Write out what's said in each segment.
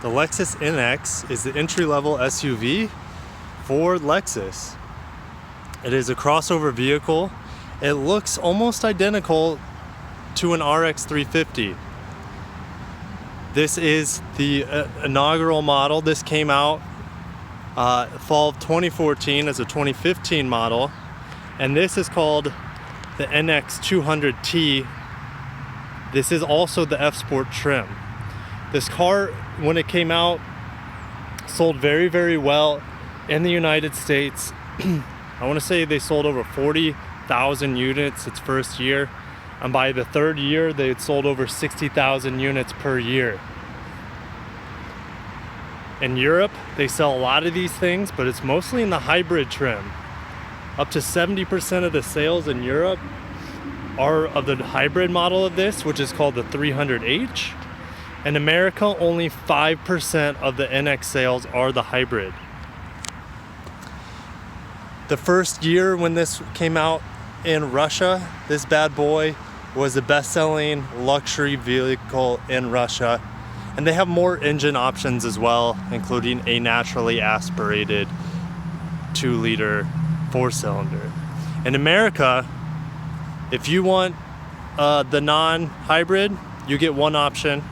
The Lexus NX is the entry-level SUV for Lexus. It is a crossover vehicle. It looks almost identical to an RX 350. This is the inaugural model. This came out fall of 2014 as a 2015 model, and this is called the NX 200T. This is also the F Sport trim. This car, when it came out, sold very, very well in the United States. I want to say they sold over 40,000 units its first year, and by the third year they had sold over 60,000 units per year. In Europe, they sell a lot of these things, but it's mostly in the hybrid trim. Up to 70% of the sales in Europe are of the hybrid model of this, which is called the 300H. In America, only 5% of the NX sales are the hybrid. The first year when this came out in Russia, this bad boy was the best-selling luxury vehicle in Russia. And they have more engine options as well, including a naturally aspirated 2-liter 4-cylinder. In America, if you want the non-hybrid, you get one option,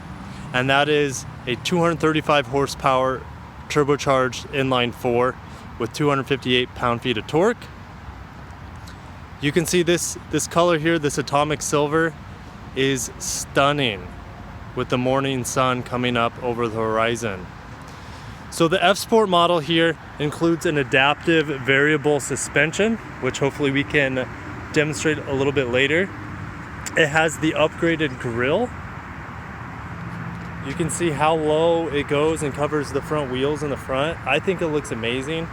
and that is a 235 horsepower turbocharged inline 4 with 258 pound-feet of torque. You can see this color here, this atomic silver, is stunning with the morning sun coming up over the horizon. So the F Sport model here includes an adaptive variable suspension, which hopefully we can demonstrate a little bit later. It has the upgraded grille. You can see how low it goes and covers the front wheels in the front. I think it looks amazing.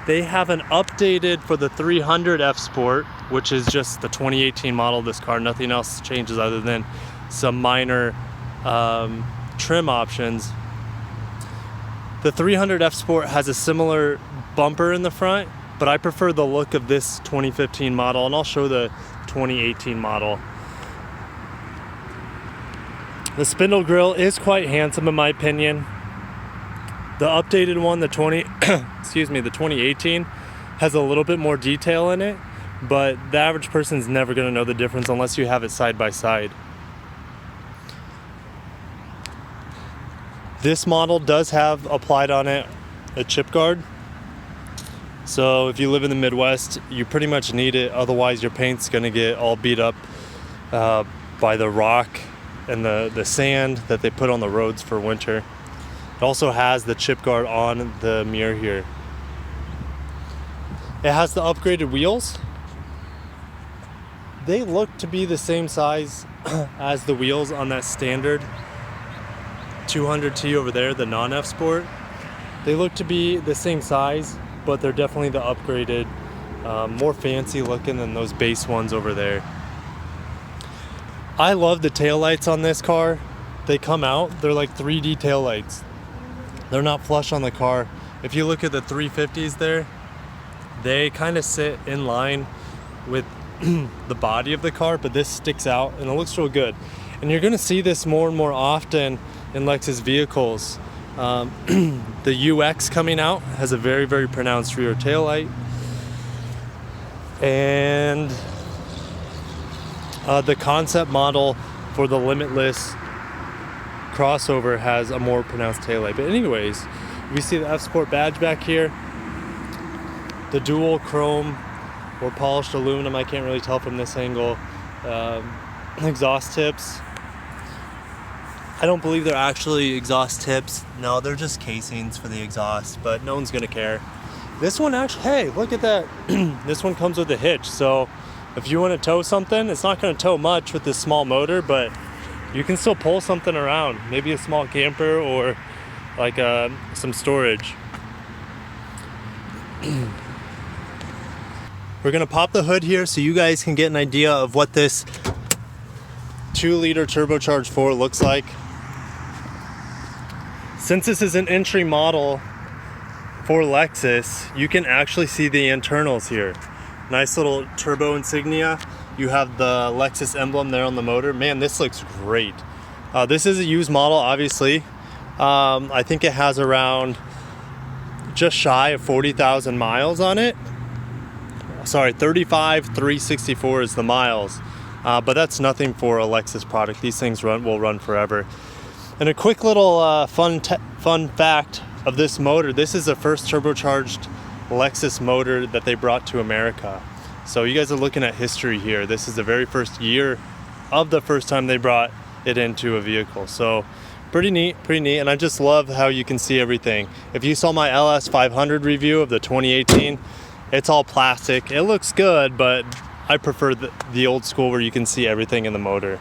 They have an updated for the 300 F Sport, which is just the 2018 model of this car. Nothing else changes other than some minor trim options. The 300 F Sport has a similar bumper in the front, but I prefer the look of this 2015 model, and I'll show the 2018 model. The spindle grille is quite handsome in my opinion. The updated one, the 2018, has a little bit more detail in it, but the average person's never going to know the difference unless you have it side by side. This model does have applied on it a chip guard. So if you live in the Midwest, you pretty much need it. Otherwise your paint's gonna get all beat up by the rock and the sand that they put on the roads for winter. It also has the chip guard on the mirror here. It has the upgraded wheels. They look to be the same size as the wheels on that standard 200T over there, the non-F Sport. They look to be the same size, but they're definitely the upgraded, more fancy looking than those base ones over there. I love the taillights on this car. They come out, they're like 3D taillights. They're not flush on the car. If you look at the 350s there, they kind of sit in line with the body of the car, but this sticks out and it looks real good. And you're gonna see this more and more often in Lexus vehicles. The UX coming out has a very, very pronounced rear taillight. And the concept model for the Limitless crossover has a more pronounced taillight. But anyways, we see the F Sport badge back here. The dual chrome or polished aluminum, I can't really tell from this angle, exhaust tips. I don't believe they're actually exhaust tips. No, they're just casings for the exhaust, but no one's gonna care. This one actually, hey, look at that. This one comes with a hitch, so if you wanna tow something, it's not gonna tow much with this small motor, but you can still pull something around. Maybe a small camper or like some storage. We're gonna pop the hood here so you guys can get an idea of what this 2-liter turbocharged 4 looks like. Since this is an entry model for Lexus, you can actually see the internals here. Nice little turbo insignia. You have the Lexus emblem there on the motor. Man, this looks great. This is a used model, obviously. I think it has around just shy of 40,000 miles on it. Sorry, 35,364 is the miles. But that's nothing for a Lexus product. These things will run forever. And a quick little fun fact of this motor, this is the first turbocharged Lexus motor that they brought to America. So you guys are looking at history here. This is the very first year of the first time they brought it into a vehicle. So pretty neat. And I just love how you can see everything. If you saw my LS 500 review of the 2018, it's all plastic. It looks good, but I prefer the old school where you can see everything in the motor.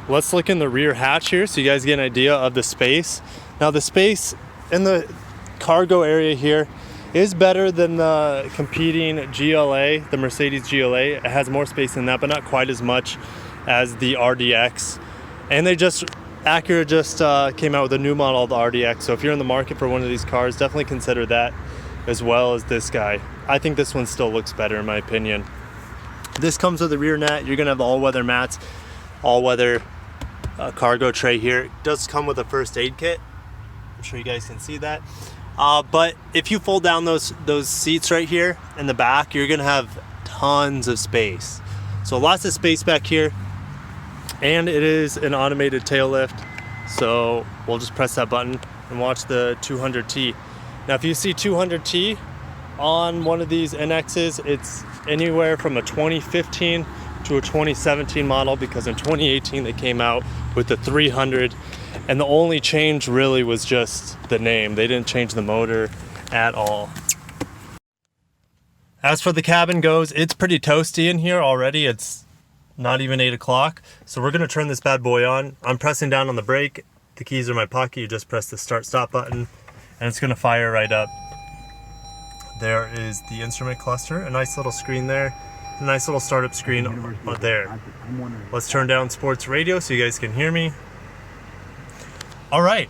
Let's look in the rear hatch here so you guys get an idea of the space. Now the space in the cargo area here is better than the competing GLA, the Mercedes GLA. It has more space in that, but not quite as much as the RDX. And Acura just came out with a new model, the RDX. So if you're in the market for one of these cars, definitely consider that as well as this guy. I think this one still looks better in my opinion. This comes with a rear net. You're gonna have the all-weather mats, all-weather cargo tray here. It does come with a first aid kit. I'm sure you guys can see that. But if you fold down those seats right here in the back, you're gonna have tons of space. So lots of space back here. And it is an automated tail lift. So we'll just press that button and watch the 200T. Now if you see 200T on one of these NXs, it's anywhere from a 2015 to a 2017 model, because in 2018 they came out with the 300, and the only change really was just the name. They didn't change the motor at all. As for the cabin goes, it's pretty toasty in here already. It's not even 8 o'clock. So we're gonna turn this bad boy on. I'm pressing down on the brake. The keys are in my pocket. You just press the start stop button and it's gonna fire right up. There is the instrument cluster, a nice little screen there. A nice little startup screen there. Let's turn down sports radio so you guys can hear me. All right,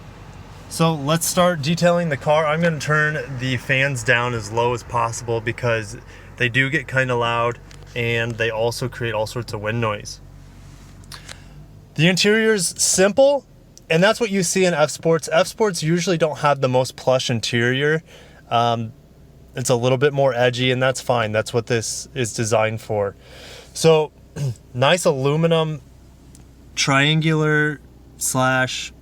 so let's start detailing the car. I'm gonna turn the fans down as low as possible because they do get kind of loud and they also create all sorts of wind noise. The interior's simple, and that's what you see in F-Sports. F-Sports usually don't have the most plush interior. It's a little bit more edgy, and that's fine. That's what this is designed for. So nice aluminum triangular slash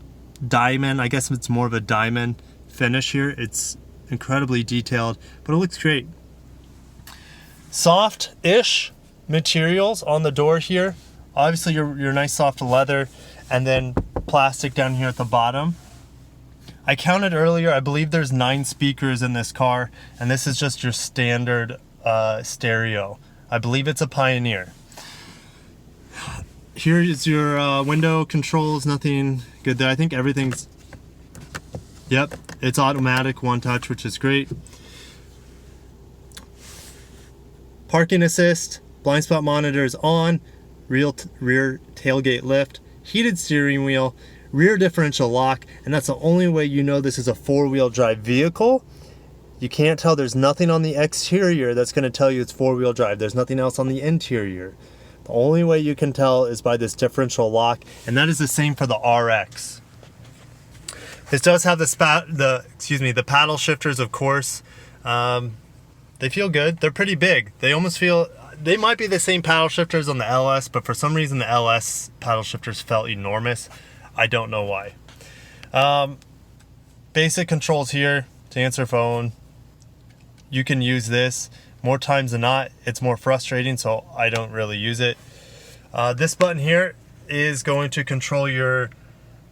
diamond. I guess it's more of a diamond finish here. It's incredibly detailed, but it looks great. Soft-ish materials on the door here. Obviously your nice soft leather, and then plastic down here at the bottom. I counted earlier, I believe there's 9 speakers in this car, and this is just your standard stereo. I believe it's a Pioneer. Here is your window controls, nothing good there. I think everything's, yep, it's automatic, one touch, which is great. Parking assist, blind spot monitor is on, rear tailgate lift, heated steering wheel, rear differential lock, and that's the only way you know this is a 4-wheel drive vehicle. You can't tell, there's nothing on the exterior that's going to tell you it's 4-wheel drive. There's nothing else on the interior. The only way you can tell is by this differential lock, and that is the same for the RX. This does have the paddle shifters, of course. They feel good. They're pretty big. They almost feel, they might be the same paddle shifters on the LS, but for some reason the LS paddle shifters felt enormous. I don't know why. Basic controls here to answer phone. You can use this more times than not. It's more frustrating, so I don't really use it. This button here is going to control your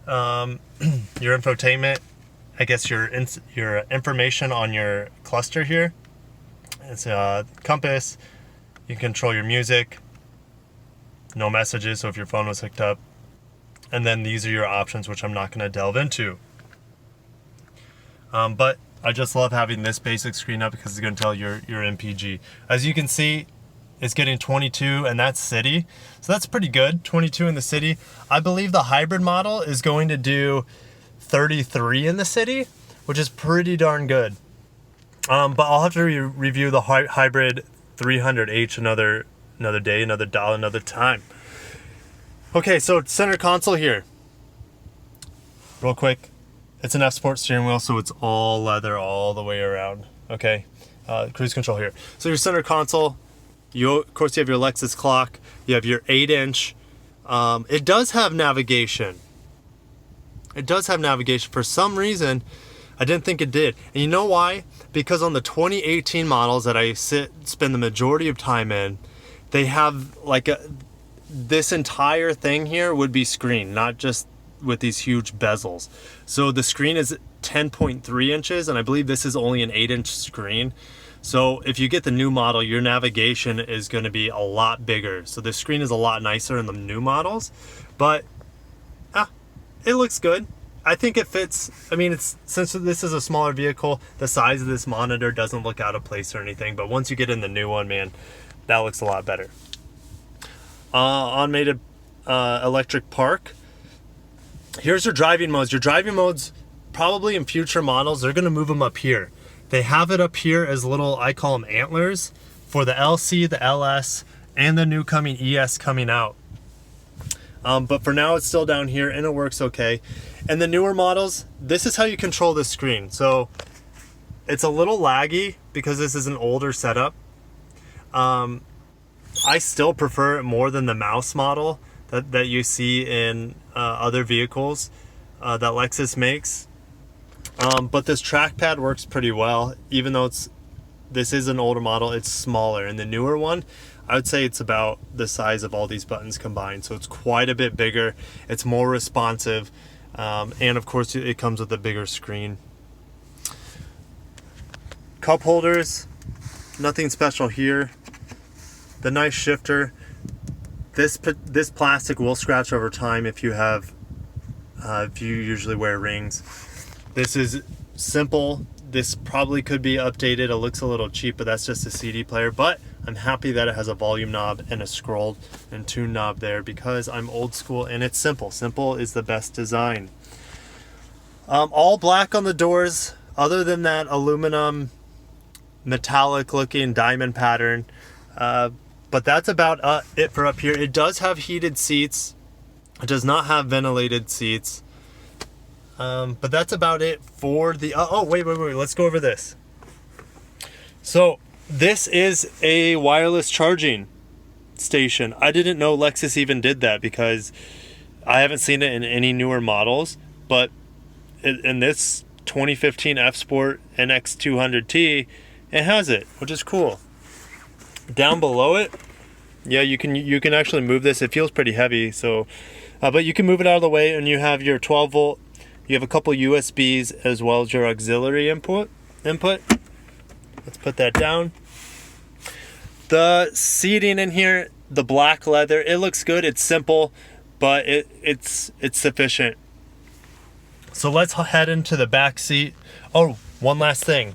infotainment. I guess your information on your cluster here. It's a compass. You can control your music. No messages, so if your phone was hooked up. And then these are your options, which I'm not going to delve into. But I just love having this basic screen up because it's going to tell your MPG. As you can see, it's getting 22, and that's city. So that's pretty good, 22 in the city. I believe the hybrid model is going to do 33 in the city, which is pretty darn good. But I'll have to review the hybrid 300H another day, another dollar, another time. Okay, so center console here. real quick. It's an F-Sport steering wheel, so it's all leather all the way around. Okay, cruise control here. So your center console, of course you have your Lexus clock. You have your 8-inch. It does have navigation. It does have navigation. For some reason, I didn't think it did. And you know why? Because on the 2018 models that I spend the majority of time in, they have like this entire thing here would be screen, not just with these huge bezels. So the screen is 10.3 inches, and I believe this is only an 8-inch screen. So if you get the new model, your navigation is going to be a lot bigger. So the screen is a lot nicer in the new models, but it looks good. I think it fits. I mean, since this is a smaller vehicle, the size of this monitor doesn't look out of place or anything, but once you get in the new one, man, that looks a lot better. Automated electric park. Here's your driving modes. Your driving modes, probably in future models, they're going to move them up here. They have it up here as little, I call them antlers, for the LC, the LS, and the new coming ES coming out. But for now, it's still down here, and it works okay. And the newer models, this is how you control the screen. So it's a little laggy because this is an older setup. I still prefer it more than the mouse model that you see in other vehicles that Lexus makes. But this trackpad works pretty well, even though this is an older model. It's smaller, and the newer one, I would say it's about the size of all these buttons combined. So it's quite a bit bigger. It's more responsive, and of course it comes with a bigger screen. Cup holders, nothing special here. The nice shifter. This plastic will scratch over time if you usually wear rings. This is simple. This probably could be updated. It looks a little cheap, but that's just a CD player. But I'm happy that it has a volume knob and a scroll and tune knob there because I'm old school and it's simple. Simple is the best design. All black on the doors, other than that aluminum metallic looking diamond pattern. But that's about it for up here. It does have heated seats. It does not have ventilated seats. But that's about it for the... wait. Let's go over this. So this is a wireless charging station. I didn't know Lexus even did that because I haven't seen it in any newer models. But in this 2015 F-Sport NX200T, it has it, which is cool. Down below it, yeah, you can actually move this. It feels pretty heavy, so but you can move it out of the way, and you have your 12 volt. You have a couple USBs as well as your auxiliary input. Let's put that down. The seating in here, the black leather, it looks good. It's simple, but it's sufficient. So let's head into the back seat. Oh, one last thing,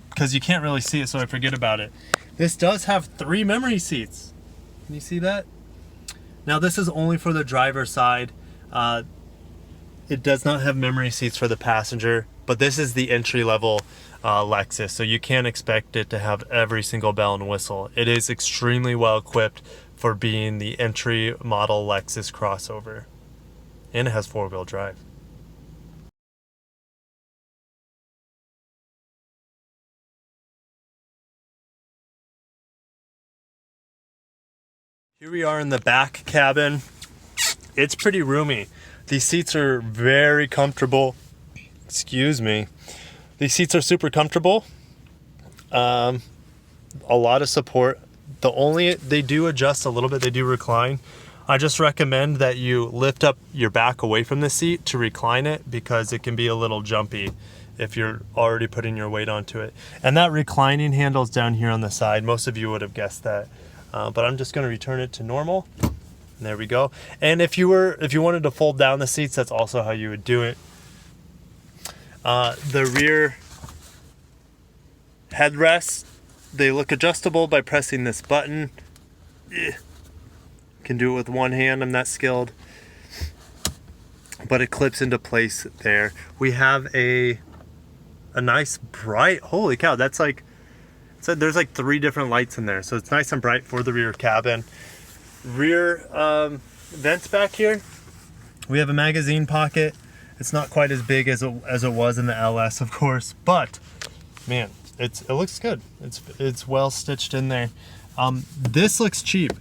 because you can't really see it, so I forget about it. This does have 3 memory seats. Can you see that? Now this is only for the driver's side. It does not have memory seats for the passenger, but this is the entry-level Lexus, so you can't expect it to have every single bell and whistle. It is extremely well equipped for being the entry model Lexus crossover, and it has 4-wheel drive. Here we are in the back cabin. It's pretty roomy. These seats are very comfortable. Excuse me. These seats are super comfortable. A lot of support. They do adjust a little bit. They do recline. I just recommend that you lift up your back away from the seat to recline it because it can be a little jumpy if you're already putting your weight onto it. And that reclining handle's down here on the side. Most of you would have guessed that. But I'm just going to return it to normal. And there we go. And if you wanted to fold down the seats, that's also how you would do it. The rear headrests, they look adjustable by pressing this button. Can do it with one hand. I'm not skilled, but it clips into place there. We have a nice bright. Holy cow! That's like. So there's like 3 different lights in there, so it's nice and bright for the rear cabin. Rear vents back here. We have a magazine pocket It's not quite as big as it was in the LS, of course, but man, it looks good. It's well stitched in there. This looks cheap.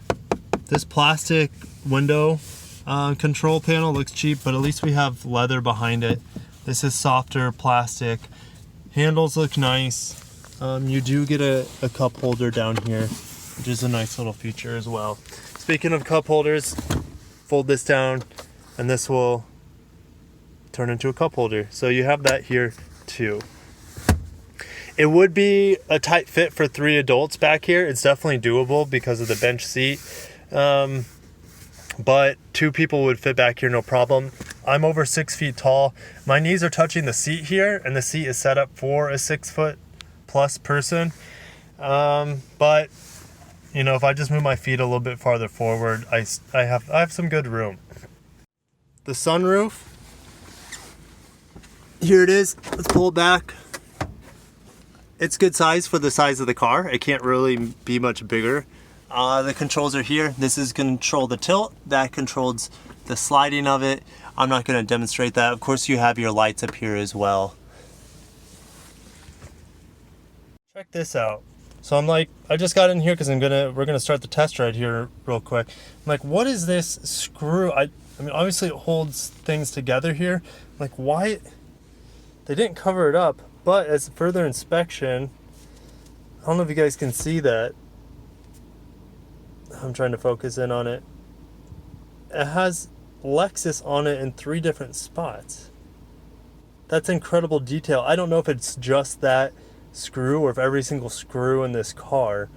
This plastic window control panel looks cheap, but at least we have leather behind it. This is softer plastic. Handles look nice. You do get a cup holder down here, which is a nice little feature as well. Speaking of cup holders, fold this down and this will turn into a cup holder. So you have that here too. It would be a tight fit for 3 adults back here. It's definitely doable because of the bench seat. But 2 people would fit back here no problem. I'm over 6 feet tall. My knees are touching the seat here, and the seat is set up for a 6-foot plus person. But you know, if I just move my feet a little bit farther forward, I have some good room. The sunroof, here it is. Let's pull it back. It's good size for the size of the car. It can't really be much bigger. The controls are here. This is control the tilt. That controls the sliding of it. I'm not going to demonstrate that. Of course, you have your lights up here as well. Check this out. So I'm like, I just got in here because we're gonna start the test ride here real quick. I'm like, what is this screw? I mean, obviously it holds things together here. I'm like, why? They didn't cover it up, but as further inspection, I don't know if you guys can see that. I'm trying to focus in on it. It has Lexus on it in 3 different spots. That's incredible detail. I don't know if it's just that screw or if every single screw in this car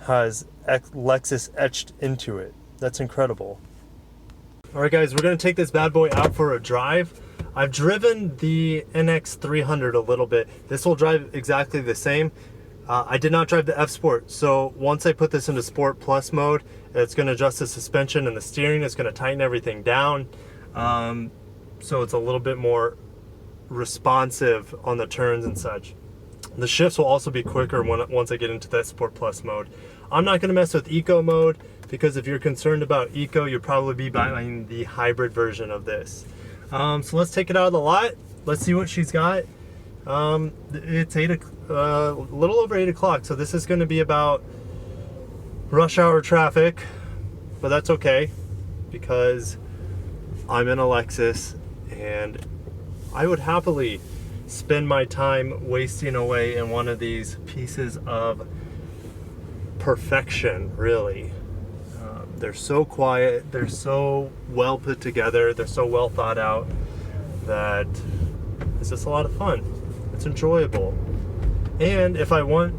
has Lexus etched into it. That's incredible. All right, guys, we're gonna take this bad boy out for a drive. I've driven the NX300 a little bit. This will drive exactly the same. I did not drive the F Sport, so once I put this into Sport Plus mode, it's going to adjust the suspension and the steering. It's going to tighten everything down, so it's a little bit more responsive on the turns and such. The shifts will also be quicker once I get into that Sport Plus mode. I'm not going to mess with Eco mode, because if you're concerned about Eco, you'll probably be buying the hybrid version of this. So let's take it out of the lot. Let's see what she's got. It's a little over 8 o'clock, so this is going to be about rush hour traffic, but that's okay because I'm in a Lexus and I would happily spend my time wasting away in one of these pieces of perfection, really. They're so quiet, they're so well put together, they're so well thought out that it's just a lot of fun. It's enjoyable. And if I want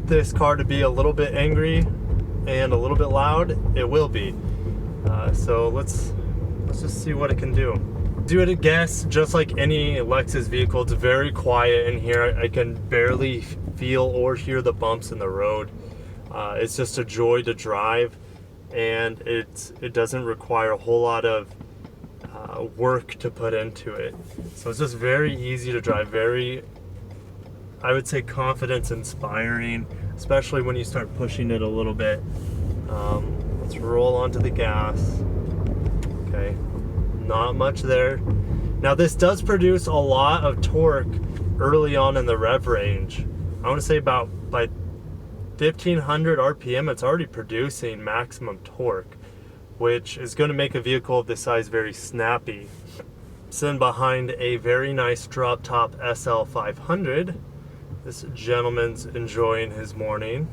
this car to be a little bit angry and a little bit loud, it will be. So let's just see what it can do. Do it a guess, just like any Lexus vehicle, it's very quiet in here. I can barely feel or hear the bumps in the road. It's just a joy to drive, and it doesn't require a whole lot of work to put into it. So it's just very easy to drive, very, I would say, confidence inspiring, especially when you start pushing it a little bit. Let's roll onto the gas. Okay, not much there. Now this does produce a lot of torque early on in the rev range. I want to say by 1500 RPM, it's already producing maximum torque, which is going to make a vehicle of this size very snappy. Sitting behind a very nice drop top SL500. This gentleman's enjoying his morning.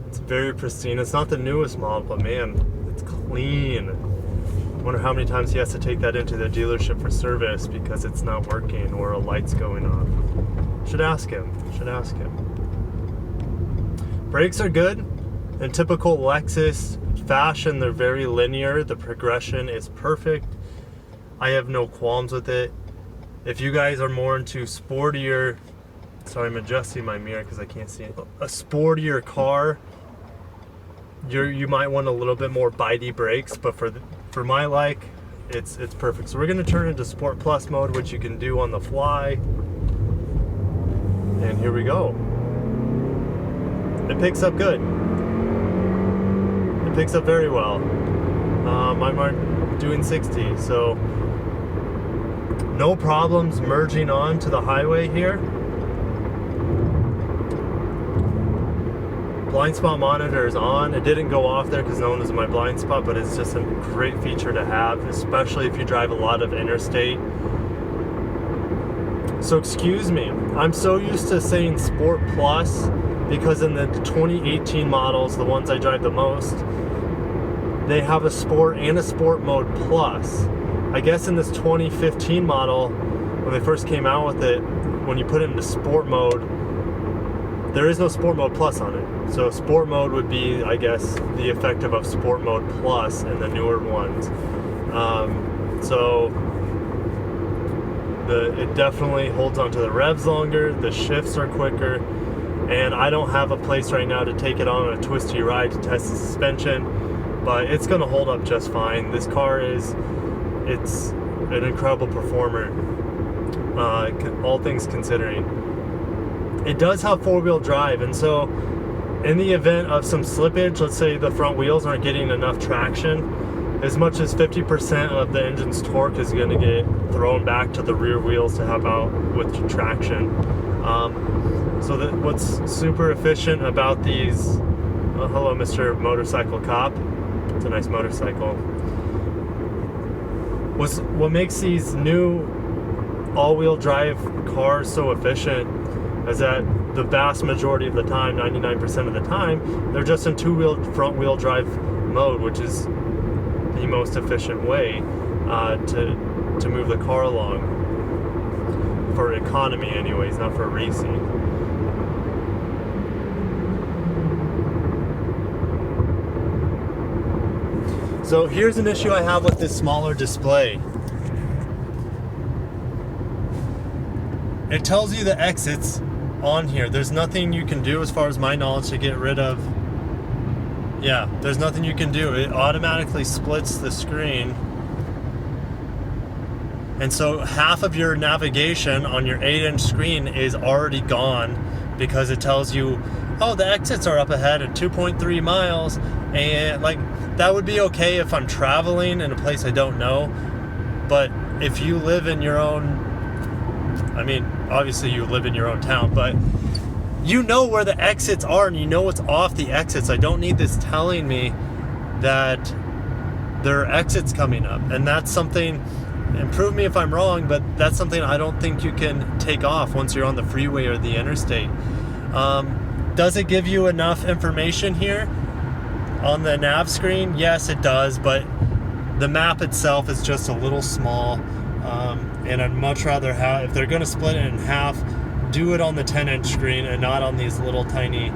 It's very pristine. It's not the newest model, but man, it's clean. I wonder how many times he has to take that into the dealership for service because it's not working or a light's going off. Should ask him. Brakes are good. In typical Lexus fashion, they're very linear. The progression is perfect. I have no qualms with it. If you guys are more into sportier, sorry, I'm adjusting my mirror because I can't see it. A sportier car, you might want a little bit more bitey brakes, but for my like, it's perfect. So we're gonna turn into Sport Plus mode, which you can do on the fly. And here we go. It picks up good. It picks up very well. I'm doing 60, so no problems merging on to the highway here. Blind spot monitor is on. It didn't go off there because no one is in my blind spot, but it's just a great feature to have, especially if you drive a lot of interstate. So excuse me, I'm so used to saying Sport Plus because in the 2018 models, the ones I drive the most, they have a Sport and a Sport Mode Plus. I guess in this 2015 model, when they first came out with it, when you put it into Sport Mode, there is no Sport Mode Plus on it. So Sport Mode would be, I guess, the effective of Sport Mode Plus in the newer ones. It definitely holds onto the revs longer, the shifts are quicker, and I don't have a place right now to take it on a twisty ride to test the suspension, but it's going to hold up just fine. This car it's an incredible performer, all things considering. It does have four-wheel drive, and so in the event of some slippage, let's say the front wheels aren't getting enough traction, as much as 50% of the engine's torque is going to get thrown back to the rear wheels to help out with traction. What's super efficient about these, hello Mr. Motorcycle Cop, it's a nice motorcycle. What makes these new all-wheel drive cars so efficient is that the vast majority of the time, 99% of the time, they're just in two-wheel front-wheel drive mode, which is the most efficient way to move the car along, for economy anyways, not for racing. So here's an issue I have with this smaller display. It tells you the exits on here. There's nothing you can do, as far as my knowledge, to get rid of. Yeah, there's nothing you can do. It automatically splits the screen. And so half of your navigation on your 8-inch screen is already gone because it tells you, oh, the exits are up ahead at 2.3 miles. And like, that would be okay if I'm traveling in a place I don't know. But if you live in your own, I mean, obviously you live in your own town, but you know where the exits are and you know what's off the exits. I don't need this telling me that there are exits coming up. And that's something, and prove me if I'm wrong, but that's something I don't think you can take off once you're on the freeway or the interstate. Does it give you enough information here on the nav screen? Yes, it does, but the map itself is just a little small. And I'd much rather have, if they're going to split it in half, do it on the 10-inch screen and not on these little tiny,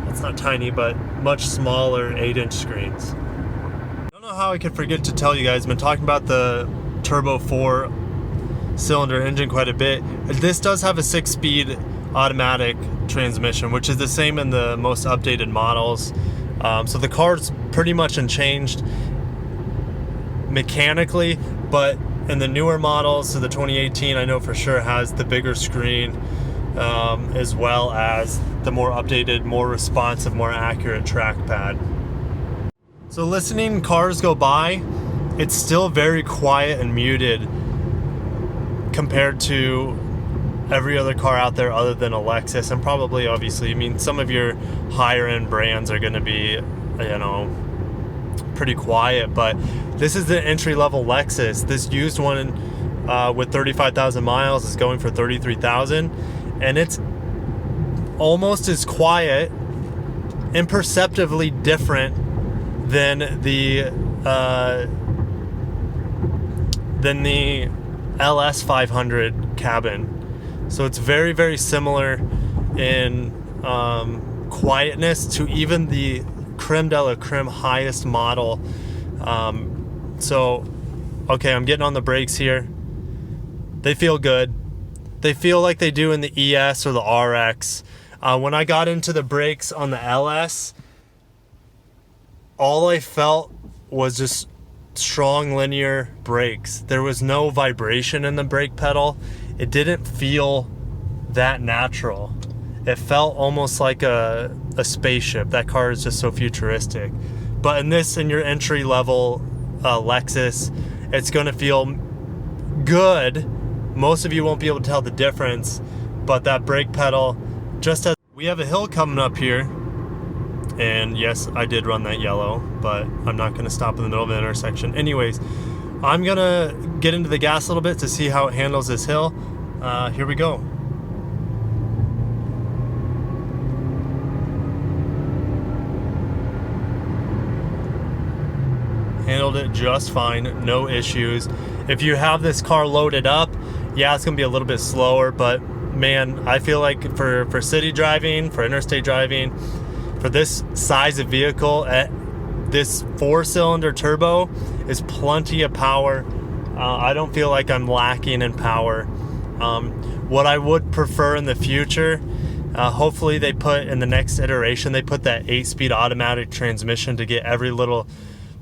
it's not tiny, but much smaller 8-inch screens. I don't know how I could forget to tell you guys, I've been talking about the turbo 4-cylinder engine quite a bit. This does have a 6-speed automatic transmission, which is the same in the most updated models. So the car's pretty much unchanged mechanically, but in the newer models, so the 2018, I know for sure has the bigger screen, as well as the more updated, more responsive, more accurate trackpad. So listening cars go by, it's still very quiet and muted compared to every other car out there other than a Lexus, and probably, obviously, I mean, some of your higher end brands are going to be, you know, pretty quiet, but this is the entry-level Lexus. This used one with 35,000 miles is going for 33,000, and it's almost as quiet, imperceptibly different than the LS 500 cabin. So it's very, very similar in quietness to even the creme de la creme highest model. So, okay, I'm getting on the brakes here. They feel good. They feel like they do in the ES or the RX. When I got into the brakes on the LS, all I felt was just strong linear brakes. There was no vibration in the brake pedal. It didn't feel that natural. It felt almost like a spaceship. That car is just so futuristic. But in your entry level Lexus. It's gonna feel good. Most of you won't be able to tell the difference, but that brake pedal, just as we have a hill coming up here, and yes, I did run that yellow, but I'm not gonna stop in the middle of an intersection. Anyways, I'm gonna get into the gas a little bit to see how it handles this hill. Here we go. Handled it just fine, no issues. If you have this car loaded up, yeah, it's gonna be a little bit slower, but man, I feel like for city driving, for interstate driving, for this size of vehicle, this 4-cylinder turbo is plenty of power. I don't feel like I'm lacking in power. What I would prefer in the future, hopefully they put in the next iteration, they put that 8-speed automatic transmission to get every little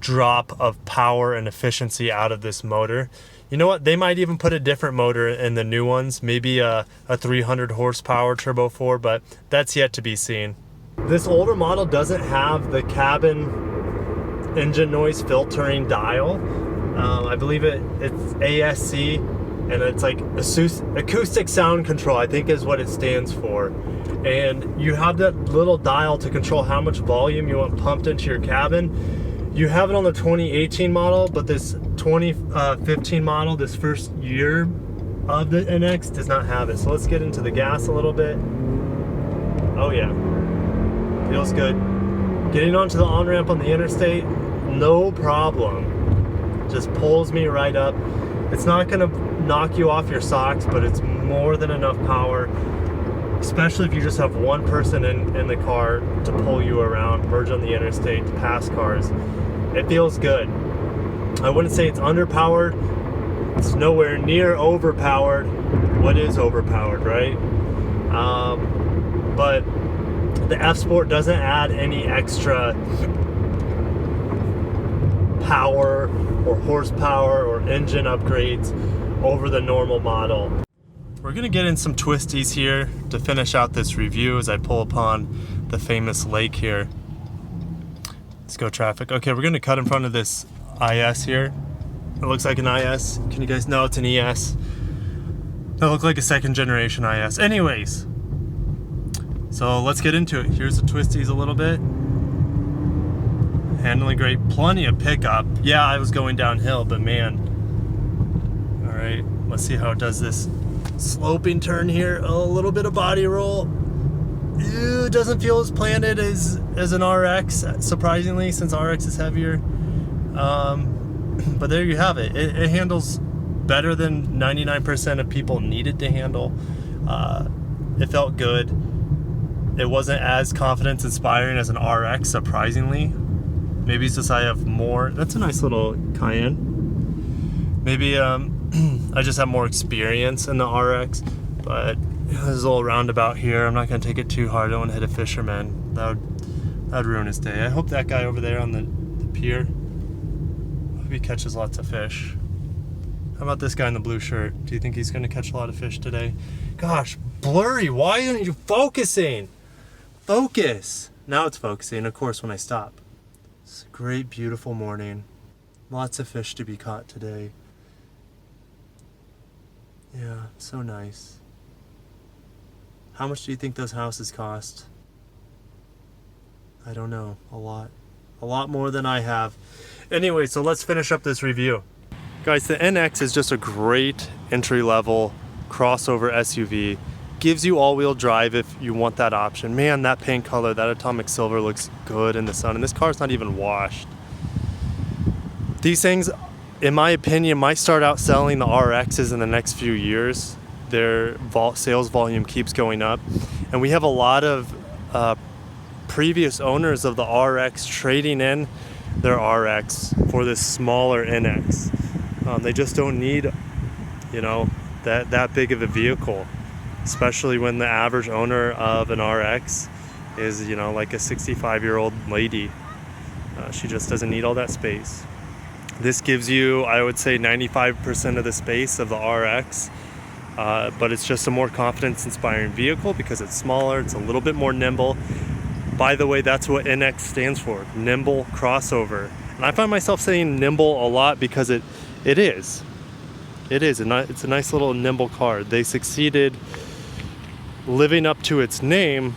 drop of power and efficiency out of this motor. You know what? They might even put a different motor in the new ones, maybe a 300 horsepower Turbo 4, but that's yet to be seen. This older model doesn't have the cabin engine noise filtering dial. I believe it's ASC, and it's like acoustic sound control, I think is what it stands for. And you have that little dial to control how much volume you want pumped into your cabin. You have it on the 2018 model, but this 2015 model, this first year of the NX, does not have it. So let's get into the gas a little bit. Oh yeah, feels good. Getting onto the on-ramp on the interstate, no problem. Just pulls me right up. It's not gonna knock you off your socks, but it's more than enough power, especially if you just have one person in the car to pull you around, merge on the interstate, to pass cars. It feels good. I wouldn't say it's underpowered. It's nowhere near overpowered. What is overpowered, right? But the F-Sport doesn't add any extra power or horsepower or engine upgrades over the normal model. We're gonna get in some twisties here to finish out this review as I pull upon the famous lake here. Let's go traffic. Okay, we're gonna cut in front of this IS here. It looks like an IS. Can you guys know it's an ES? That looks like a second generation IS. Anyways, so let's get into it. Here's the twisties a little bit. Handling great, plenty of pickup. Yeah, I was going downhill, but man. All right, let's see how it does this sloping turn here. A little bit of body roll. Ew, doesn't feel as planted as an RX, surprisingly, since RX is heavier. But there you have it. It handles better than 99% of people need it to handle. It felt good. It wasn't as confidence inspiring as an RX, surprisingly. Maybe it's just I have more. That's a nice little Cayenne. Maybe I just have more experience in the RX, but there's a little roundabout here. I'm not going to take it too hard. I don't want to hit a fisherman. That'd ruin his day. I hope that guy over there on the pier, I hope he catches lots of fish. How about this guy in the blue shirt? Do you think he's going to catch a lot of fish today? Gosh, blurry. Why aren't you focusing? Focus. Now it's focusing, of course, when I stop. It's a great, beautiful morning. Lots of fish to be caught today. Yeah, so nice. How much do you think those houses cost? I don't know. A lot. A lot more than I have. Anyway, so let's finish up this review. Guys, the NX is just a great entry-level crossover SUV. Gives you all-wheel drive if you want that option. Man, that paint color, that atomic silver looks good in the sun, and this car's not even washed. These things, in my opinion, might start out selling the RXs in the next few years. Their sales volume keeps going up, and we have a lot of previous owners of the RX trading in their RX for this smaller NX. They just don't need, you know, that big of a vehicle, especially when the average owner of an RX is, you know, like a 65-year-old lady. She just doesn't need all that space. This gives you, I would say, 95% of the space of the RX, but it's just a more confidence-inspiring vehicle because it's smaller, it's a little bit more nimble. By the way, that's what NX stands for, nimble crossover. And I find myself saying nimble a lot because it is. It's a nice little nimble car. They succeeded living up to its name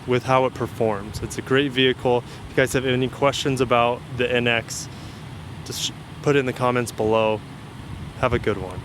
with how it performs. It's a great vehicle. If you guys have any questions about the NX, just put it in the comments below. Have a good one.